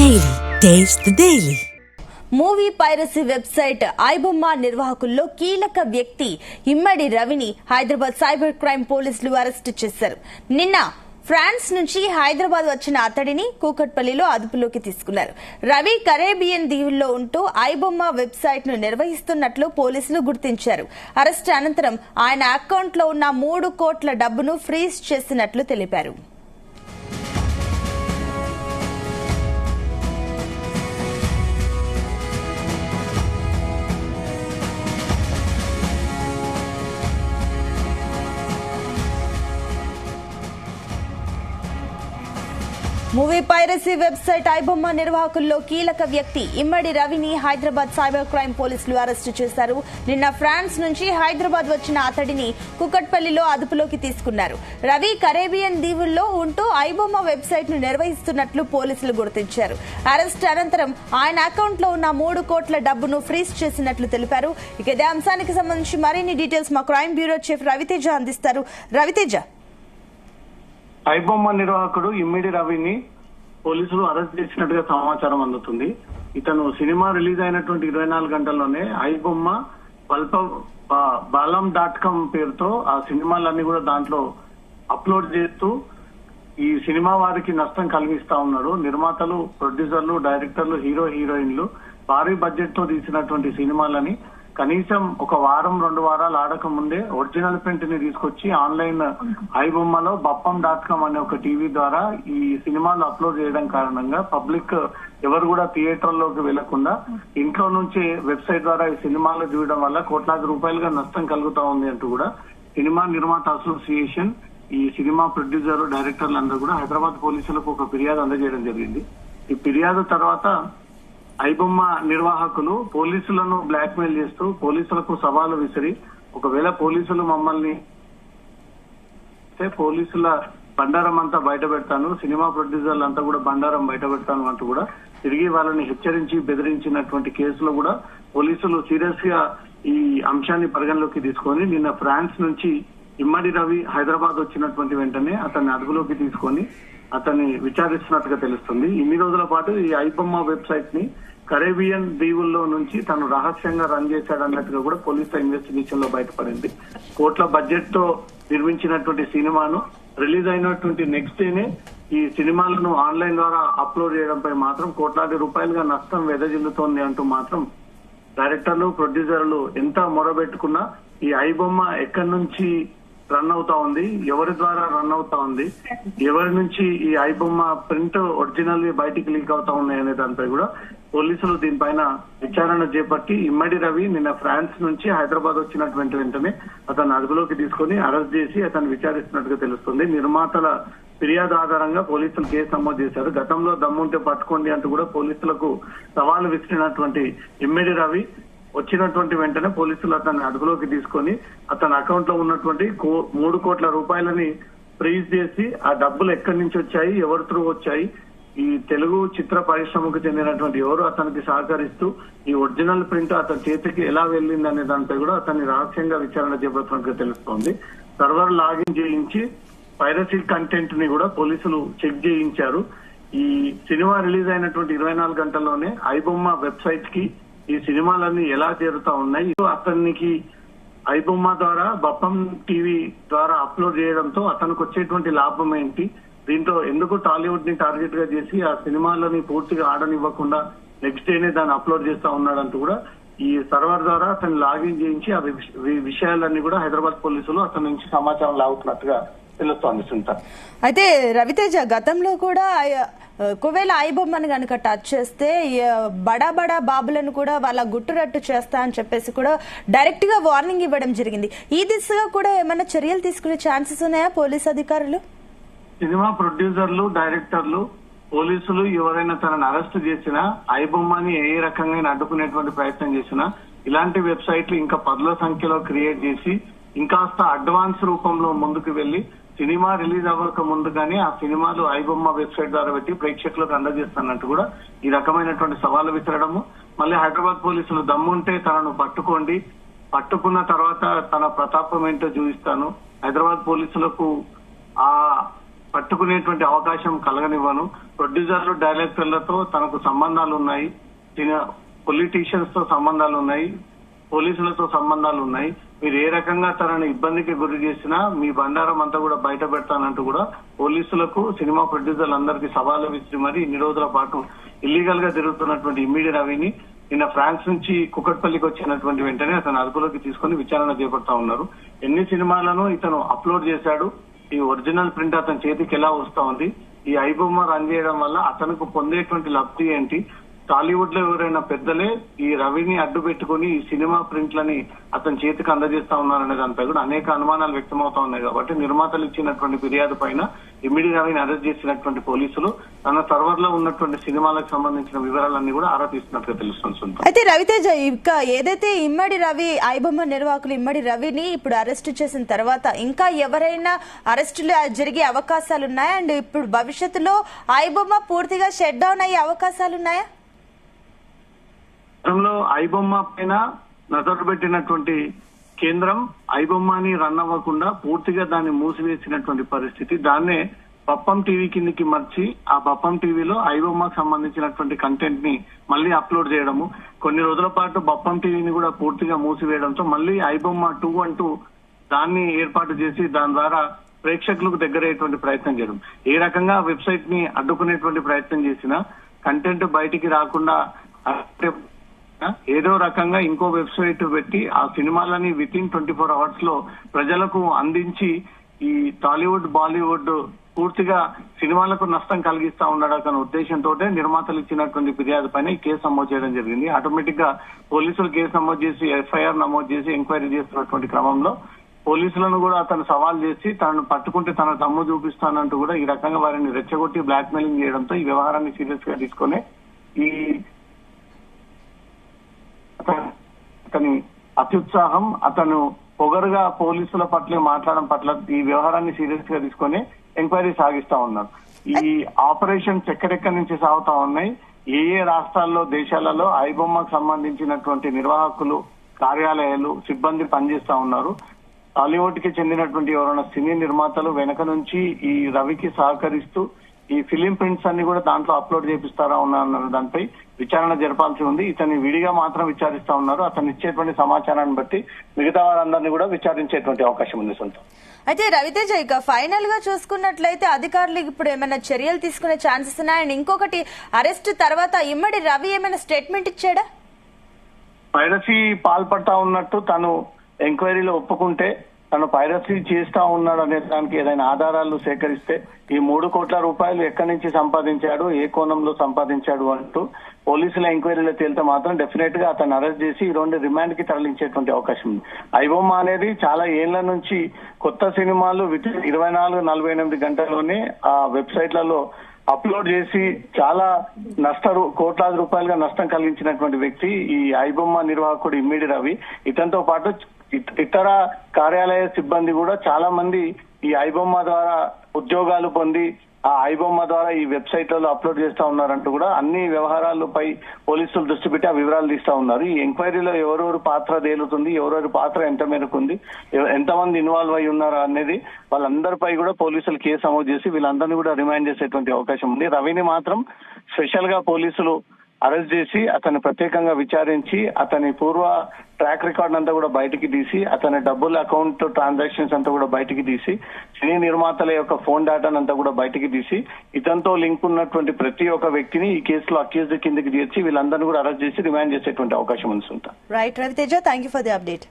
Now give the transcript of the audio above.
Daily. Taste the Daily. Movie piracy website iBomma నిర్వాహకుల్లో కీలక వ్యక్తి ఇమ్మడి రవిని హైదరాబాద్ సైబర్ క్రైమ్ పోలీసులు అరెస్టు చేశారు. నిన్న ఫ్రాన్స్ నుంచి హైదరాబాద్ వచ్చిన అతడిని కూకట్పల్లిలో అదుపులోకి తీసుకున్నారు. రవి కరేబియన్ దీవుల్లో ఉంటూ ఐబొమ్మ వెబ్సైట్ ను నిర్వహిస్తున్నట్లు పోలీసులు గుర్తించారు. అరెస్టు అనంతరం ఆయన అకౌంట్ లో ఉన్న 3 కోట్ల డబ్బును ఫ్రీజ్ చేసినట్లు తెలిపారు. మూవీ పైరసీ వెబ్సైట్ ఐబొమ్మ నిర్వాహకుల్లో కీలక వ్యక్తి ఇమ్మడి రవిని హైదరాబాద్ సైబర్ క్రైమ్ పోలీసులు అరెస్టు చేశారు. నిన్న ఫ్రాన్స్ నుంచి హైదరాబాద్ వచ్చిన అతడిని కుకట్పల్లిలో అదుపులోకి తీసుకున్నారు. రవి కరేబియన్ దీవుల్లో ఉంటూ ఐబొమ్మ వెబ్సైట్ ను నిర్వహిస్తున్నట్లు పోలీసులు గుర్తించారు. అరెస్టు అనంతరం ఆయన అకౌంట్ లో ఉన్న 3 కోట్ల డబ్బును ఫ్రీజ్ చేసినట్లు తెలిపారు. ఇక ఇదే అంశానికి సంబంధించి మరిన్ని డీటెయిల్స్ మా క్రైమ్ బ్యూరో చీఫ్ రవితేజ అందిస్తారు. రవితేజ, ఐబొమ్మ నిర్వాహకుడు ఇమ్మిడి రవిని పోలీసులు అరెస్ట్ చేసినట్టుగా సమాచారం అందుతుంది. ఇతను సినిమా రిలీజ్ అయినటువంటి 24 గంటల్లోనే ఐబొమ్మ balam.com పేరుతో ఆ సినిమాలన్నీ కూడా దాంట్లో అప్లోడ్ చేస్తూ ఈ సినిమా వారికి నష్టం కలిగిస్తా ఉన్నాడు. నిర్మాతలు, ప్రొడ్యూసర్లు, డైరెక్టర్లు, హీరోయిన్లు భారీ బడ్జెట్ తో తీసినటువంటి సినిమాలని కనీసం ఒక వారం 2 వారాలు ఆడక ముందే ఒరిజినల్ ప్రింట్ ని తీసుకొచ్చి ఆన్లైన్ ఐబొమ్మలో బప్పం.com అనే ఒక టీవీ ద్వారా ఈ సినిమాలు అప్లోడ్ చేయడం కారణంగా పబ్లిక్ ఎవరు కూడా థియేటర్లోకి వెళ్లకుండా ఇంట్లో నుంచి వెబ్సైట్ ద్వారా ఈ సినిమాలు చూడడం వల్ల కోట్లాది రూపాయలుగా నష్టం కలుగుతా ఉంది అంటూ కూడా సినిమా నిర్మాత అసోసియేషన్, ఈ సినిమా ప్రొడ్యూసర్, డైరెక్టర్లు అందరూ కూడా హైదరాబాద్ పోలీసులకు ఒక ఫిర్యాదు అందజేయడం జరిగింది. ఈ ఫిర్యాదు తర్వాత ఐబొమ్మ నిర్వాహకులు పోలీసులను బ్లాక్ మెయిల్ చేస్తూ పోలీసులకు సవాలు విసిరి, ఒకవేళ పోలీసులు మమ్మల్ని పోలీసుల బండారం అంతా బయట పెడతాను, సినిమా ప్రొడ్యూసర్లు అంతా కూడా బండారం బయట పెడతాను అంటూ కూడా తిరిగి వాళ్ళని హెచ్చరించి బెదిరించినటువంటి కేసులో కూడా పోలీసులు సీరియస్ గా ఈ అంశాన్ని పరిగణలోకి తీసుకొని నిన్న ఫ్రాన్స్ నుంచి ఇమ్మడి రవి హైదరాబాద్ వచ్చినటువంటి వెంటనే అతన్ని అదుపులోకి తీసుకొని అతన్ని విచారిస్తున్నట్టుగా తెలుస్తుంది. ఇన్ని రోజుల పాటు ఈ ఐబొమ్మ వెబ్సైట్ ని కరేబియన్ దీవుల్లో నుంచి తను రహస్యంగా రన్ చేశాడన్నట్టుగా కూడా పోలీసుల ఇన్వెస్టిగేషన్ లో బయటపడింది. కోట్ల బడ్జెట్ తో నిర్మించినటువంటి సినిమాను రిలీజ్ అయినటువంటి నెక్స్ట్ డేనే ఈ సినిమాలను ఆన్లైన్ ద్వారా అప్లోడ్ చేయడంపై మాత్రం కోట్లాది రూపాయలుగా నష్టం వెదజిల్లుతోంది అంటూ మాత్రం డైరెక్టర్లు, ప్రొడ్యూసర్లు ఎంత మొరబెట్టుకున్నా ఈ ఐబొమ్మ ఎక్కడి నుంచి రన్ అవుతా ఉంది, ఎవరి ద్వారా రన్ అవుతా ఉంది, ఎవరి నుంచి ఈ ఐబొమ్మ ప్రింట్ ఒరిజినల్ బయటికి లీక్ అవుతా ఉన్నాయి అనే దానిపై కూడా పోలీసులు దీనిపైన విచారణ చేపట్టి ఇమ్మడి రవి నిన్న ఫ్రాన్స్ నుంచి హైదరాబాద్ వచ్చినటువంటి వెంటనే అతను అదుపులోకి తీసుకుని అరెస్ట్ చేసి అతను విచారిస్తున్నట్టుగా తెలుస్తుంది. నిర్మాతల ఫిర్యాదు ఆధారంగా పోలీసులు కేసు నమోదు చేశారు. గతంలో దమ్ముంటే పట్టుకోండి అంటూ కూడా పోలీసులకు సవాలు విసిరినటువంటి ఇమ్మడి రవి వచ్చినటువంటి వెంటనే పోలీసులు అతన్ని అదుపులోకి తీసుకొని అతని అకౌంట్ లో ఉన్నటువంటి 3 కోట్ల రూపాయలని ఫ్రీజ్ చేసి ఆ డబ్బులు ఎక్కడి నుంచి వచ్చాయి, ఎవరి త్రూ వచ్చాయి, ఈ తెలుగు చిత్ర పరిశ్రమకు చెందినటువంటి ఎవరు అతనికి సహకరిస్తూ ఈ ఒరిజినల్ ప్రింట్ అతని చేతికి ఎలా వెళ్ళింది అనే దానిపై కూడా అతన్ని రహస్యంగా విచారణ చేపడుతున్నట్టుగా తెలుస్తోంది. సర్వర్ లాగిన్ చేయించి పైరసీ కంటెంట్ ని కూడా పోలీసులు చెక్ చేయించారు. ఈ సినిమా రిలీజ్ అయినటువంటి 24 గంటల్లోనే ఐబొమ్మ వెబ్సైట్ కి ఈ సినిమాలన్నీ ఎలా చేరుతా ఉన్నాయి, అతనికి ఐబొమ్మ ద్వారా బప్పం టీవీ ద్వారా అప్లోడ్ చేయడంతో అతనికి వచ్చేటువంటి లాభం ఏంటి, దీంతో ఎందుకు టాలీవుడ్ ని టార్గెట్ గా చేసి ఆ సినిమాలని పూర్తిగా ఆడనివ్వకుండా నెక్స్ట్ డేనే దాన్ని అప్లోడ్ చేస్తా ఉన్నాడంటూ కూడా ఈ సర్వర్ ద్వారా అతన్ని లాగిన్ చేయించి ఆ విషయాలన్నీ కూడా హైదరాబాద్ పోలీసులు అతని నుంచి సమాచారం లాగుతున్నట్టుగా తెలుస్తోంది. సునీత, అయితే రవితేజ, గతంలో కూడా ఒకవేళ ఐబొమ్మని కనుక టచ్ చేస్తే బడా బాబులను కూడా వాళ్ళ గుట్టురట్టు చేస్తా అని చెప్పేసి కూడా డైరెక్ట్ గా వార్నింగ్ ఇవ్వడం జరిగింది. ఈ దిశగా కూడా ఏమైనా చర్యలు తీసుకునే ఛాన్సెస్ ఉన్నాయా పోలీస్ అధికారులు? సినిమా ప్రొడ్యూసర్లు, డైరెక్టర్లు, పోలీసులు ఎవరైనా తనని అరెస్ట్ చేసినా, ఐబొమ్మని ఏ రకంగా అడ్డుకునేటువంటి ప్రయత్నం చేసినా ఇలాంటి వెబ్సైట్లు ఇంకా 10ల సంఖ్యలో క్రియేట్ చేసి ఇంకాస్త అడ్వాన్స్ రూపంలో ముందుకు వెళ్లి సినిమా రిలీజ్ అవ్వక ముందుగానే ఆ సినిమాలు ఐబొమ్మ వెబ్సైట్ ద్వారా పెట్టి ప్రేక్షకులకు అందజేస్తానంటూ కూడా ఈ రకమైనటువంటి సవాలు విసరడము, మళ్ళీ హైదరాబాద్ పోలీసులు దమ్ముంటే తనను పట్టుకోండి, పట్టుకున్న తర్వాత తన ప్రతాపం ఏంటో చూపిస్తాను, హైదరాబాద్ పోలీసులకు ఆ పట్టుకునేటువంటి అవకాశం కలగనివ్వను. ప్రొడ్యూసర్లు డైరెక్టర్లతో తనకు సంబంధాలు ఉన్నాయి, పొలిటీషియన్స్ తో సంబంధాలు ఉన్నాయి, పోలీసులతో సంబంధాలు ఉన్నాయి. మీరు ఏ రకంగా తనని ఇబ్బందికి గురి చేసినా మీ బండారం అంతా కూడా బయట పెడతానంటూ కూడా పోలీసులకు, సినిమా ప్రొడ్యూసర్లందరికీ సవాలు విసిరి మరి ఇన్ని రోజుల పాటు ఇల్లీగల్ గా తిరుగుతున్నటువంటి ఇమ్మిడి రవిని నిన్న ఫ్రాన్స్ నుంచి కుకట్పల్లికి వచ్చినటువంటి వెంటనే అతను అదుపులోకి తీసుకుని విచారణ చేపడతా ఉన్నారు. ఎన్ని సినిమాలను ఇతను అప్లోడ్ చేశాడు, ఈ ఒరిజినల్ ప్రింట్ అతని చేతికి ఎలా వస్తా ఉంది, ఈ ఐబొమ్మ రన్ చేయడం వల్ల అతనికి పొందేటువంటి లబ్ధి ఏంటి, టాలీవుడ్ లో ఎవరైనా పెద్దలే ఈ రవిని అడ్డు పెట్టుకుని ఈ సినిమా ప్రింట్లని అతని చేతికి అందజేస్తా ఉన్నారనే దానిపై కూడా అనేక అనుమానాలు వ్యక్తమవుతా ఉన్నాయి. కాబట్టి నిర్మాతలు ఇచ్చినటువంటి ఫిర్యాదు పైన ఇమ్మిడి రవిని అరెస్ట్ చేసినటువంటి పోలీసులు తన సర్వర్ లో ఉన్నటువంటి సినిమాలకు సంబంధించిన వివరాలన్నీ కూడా ఆరా తీస్తున్నట్టుగా తెలుస్తుంది. అయితే రవితేజ, ఇంకా ఏదైతే ఇమ్మడి రవి ఐబొమ్మ నిర్వాహకులు ఇమ్మడి రవిని ఇప్పుడు అరెస్ట్ చేసిన తర్వాత ఇంకా ఎవరైనా అరెస్టులు జరిగే అవకాశాలు ఉన్నాయా? అండ్ ఇప్పుడు భవిష్యత్తులో ఐబొమ్మ పూర్తిగా షట్ డౌన్ అయ్యే అవకాశాలు ఉన్నాయా? గతంలో ఐబొమ్మ పైన నజరు పెట్టినటువంటి కేంద్రం ఐబొమ్మని రన్ అవ్వకుండా పూర్తిగా దాన్ని మూసివేసినటువంటి పరిస్థితి. దాన్నే బప్పం టీవీ కిందికి మార్చి ఆ బప్పం టీవీలో ఐబొమ్మకు సంబంధించినటువంటి కంటెంట్ ని మళ్ళీ అప్లోడ్ చేయడము, కొన్ని రోజుల పాటు బప్పం టీవీని కూడా పూర్తిగా మూసివేయడంతో మళ్ళీ ఐబొమ్మ 2 అంటూ దాన్ని ఏర్పాటు చేసి దాని ద్వారా ప్రేక్షకులకు దగ్గరయ్యేటువంటి ప్రయత్నం చేయడం. ఏ రకంగా వెబ్సైట్ ని అడ్డుకునేటువంటి ప్రయత్నం చేసినా కంటెంట్ బయటికి రాకుండా ఏదో రకంగా ఇంకో వెబ్సైట్ పెట్టి ఆ సినిమాలని విత్ ఇన్ 24 అవర్స్ లో ప్రజలకు అందించి ఈ టాలీవుడ్, బాలీవుడ్ పూర్తిగా సినిమాలకు నష్టం కలిగిస్తా ఉన్నాడనే ఉద్దేశంతో నిర్మాతలు ఇచ్చినటువంటి ఫిర్యాదు పైన ఈ కేసు నమోదు చేయడం జరిగింది. ఆటోమేటిక్ గా పోలీసులు కేసు నమోదు చేసి ఎఫ్ఐఆర్ నమోదు చేసి ఎంక్వైరీ చేస్తున్నటువంటి క్రమంలో పోలీసులను కూడా అతను సవాల్ చేసి తనను పట్టుకుంటే తన దమ్ము చూపిస్తానంటూ కూడా ఈ రకంగా వారిని రెచ్చగొట్టి బ్లాక్ మెయిలింగ్ చేయడంతో ఈ వ్యవహారాన్ని సీరియస్ గా తీసుకుని ఈ అతని అత్యుత్సాహం, అతను పొగరుగా పోలీసుల పట్ల మాట్లాడడం పట్ల ఈ వ్యవహారాన్ని సీరియస్ గా తీసుకొని ఎంక్వైరీ సాగిస్తా ఉన్నారు. ఈ ఆపరేషన్స్ ఎక్కడెక్కడి నుంచి సాగుతా ఉన్నాయి, ఏ రాష్ట్రాల్లో, దేశాలలో ఐబొమ్మకు సంబంధించినటువంటి నిర్వాహకులు, కార్యాలయాలు, సిబ్బంది పనిచేస్తా ఉన్నారు. టాలీవుడ్ కి చెందినటువంటి ఎవరైనా సినీ నిర్మాతలు వెనక నుంచి ఈ రవికి సహకరిస్తూ ఈ ఫిలిం ప్రింట్స్ అన్ని కూడా దాంట్లో అప్లోడ్ చేపిస్తారా ఉన్నారు దానిపై విచారణ జరపాల్సి ఉంది. ఇతన్ని విడిగా మాత్రం విచారిస్తా ఉన్నారు. అతను ఇచ్చేటువంటి సమాచారాన్ని బట్టి మిగతా వారందరినీ కూడా విచారించేటువంటి అవకాశం ఉంది. సొంతం అయితే రవితేజ, ఇక ఫైనల్ గా చూసుకున్నట్లయితే అధికారులు ఇప్పుడు ఏమైనా చర్యలు తీసుకునే ఛాన్సెస్ ఉన్నాయని, ఇంకొకటి అరెస్ట్ తర్వాత ఇమ్మడి రవి ఏమైనా స్టేట్మెంట్ ఇచ్చాడా? పైరసీ పాల్పడతా ఉన్నట్టు తను ఎంక్వైరీలో ఒప్పుకుంటే తను పైరసీ చేస్తా ఉన్నాడు అనే దానికి ఏదైనా ఆధారాలు సేకరిస్తే ఈ 3 కోట్ల రూపాయలు ఎక్కడి నుంచి సంపాదించాడు, ఏ కోణంలో సంపాదించాడు అంటూ పోలీసుల ఎంక్వైరీలో తేలితే మాత్రం డెఫినెట్ గా అతను అరెస్ట్ చేసి ఈ 2 రిమాండ్ కి తరలించేటువంటి అవకాశం ఉంది. ఐబొమ్మ అనేది చాలా ఏళ్ల నుంచి కొత్త సినిమాలు 24-48 గంటల్లోనే ఆ వెబ్సైట్లలో అప్లోడ్ చేసి చాలా కోట్లాది రూపాయలుగా నష్టం కలిగించినటువంటి వ్యక్తి ఈ ఐబొమ్మ నిర్వాహకుడు ఇమ్మిడి రవి. ఇతనితో పాటు ఇతర కార్యాలయ సిబ్బంది కూడా చాలా మంది ఈ ఐబొమ్మ ద్వారా ఉద్యోగాలు పొంది ఆ ఐబొమ్మ ద్వారా ఈ వెబ్సైట్లలో అప్లోడ్ చేస్తా ఉన్నారంటూ కూడా అన్ని వ్యవహారాలపై పోలీసులు దృష్టి పెట్టి ఆ వివరాలు తీస్తా ఉన్నారు. ఈ ఎంక్వైరీలో ఎవరెవరు పాత్ర తేలుతుంది, ఎవరెవరి పాత్ర ఎంత మేరకు ఉంది, ఎంతమంది ఇన్వాల్వ్ అయి ఉన్నారు అనేది వాళ్ళందరిపై కూడా పోలీసులు కేసు నమోదు చేసి వీళ్ళందరినీ కూడా రిమాండ్ చేసేటువంటి అవకాశం ఉంది. రవిని మాత్రం స్పెషల్ గా పోలీసులు అరెస్ట్ చేసి అతన్ని ప్రత్యేకంగా విచారించి అతని పూర్వ ట్రాక్ రికార్డ్ అంతా కూడా బయటికి తీసి అతని డబ్బుల అకౌంట్ ట్రాన్సాక్షన్స్ అంతా కూడా బయటికి తీసి సినీ నిర్మాతల యొక్క ఫోన్ డేటాను అంతా కూడా బయటికి తీసి ఇతనితో లింక్ ఉన్నటువంటి ప్రతి ఒక్క వ్యక్తిని ఈ కేసులో అక్యూజ్డ్ కిందకి చేర్చి వీళ్ళందరినీ కూడా అరెస్ట్ చేసి రిమాండ్ చేసేటువంటి అవకాశం ఉంది. Right Raviteja, thank you for the update.